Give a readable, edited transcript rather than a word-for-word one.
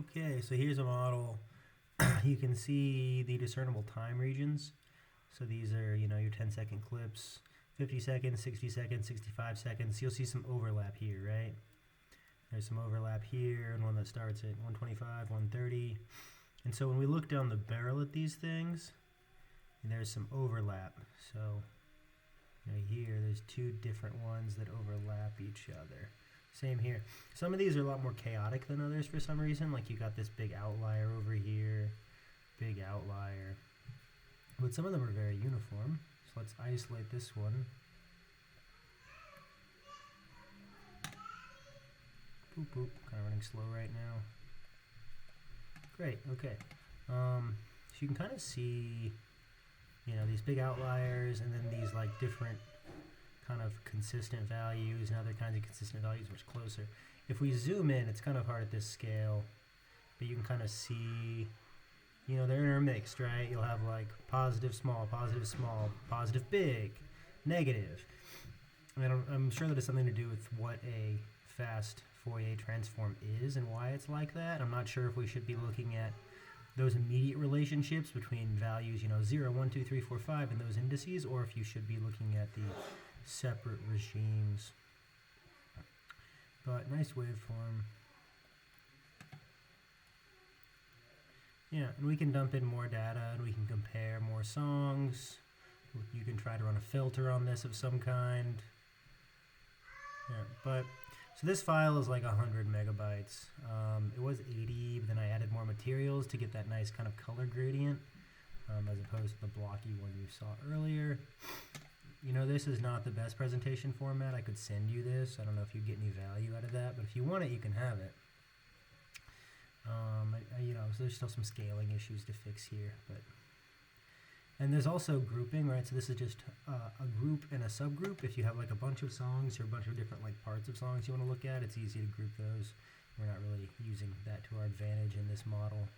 Okay, so here's a model. You can see the discernible time regions. So these are, your 10-second clips, 50 seconds, 60 seconds, 65 seconds. You'll see some overlap here, right? There's some overlap here, and one that starts at 125, 130. And so when we look down the barrel at these things, there's some overlap. So here, there's two different ones that overlap each other. Same here. Some of these are a lot more chaotic than others for some reason. Like you got this big outlier over here, big outlier. But some of them are very uniform. So let's isolate this one. Boop, boop. Kind of running slow right now. Great, okay. So you can kind of see, these big outliers and then these like different kind of consistent values and other kinds of consistent values much closer. If we zoom in, it's kind of hard at this scale, but you can kind of see, they're intermixed, right? You'll have like positive, small, positive, big, negative. And I'm sure that has something to do with what a fast Fourier transform is and why it's like that. I'm not sure if we should be looking at those immediate relationships between values, 0, 1, 2, 3, 4, 5, and those indices, or if you should be looking at the separate regimes. But nice waveform. Yeah, and we can dump in more data and we can compare more songs. You can try to run a filter on this of some kind. Yeah, but so this file is like 100 megabytes. It was 80, but then I added more materials to get that nice kind of color gradient, as opposed to the blocky one you saw earlier. This is not the best presentation format. I could send you this. I don't know if you get any value out of that, but if you want it, you can have it. So there's still some scaling issues to fix here, and there's also grouping, right? So this is just a group and a subgroup. If you have like a bunch of songs or a bunch of different like parts of songs you want to look at, it's easy to group those. We're not really using that to our advantage in this model.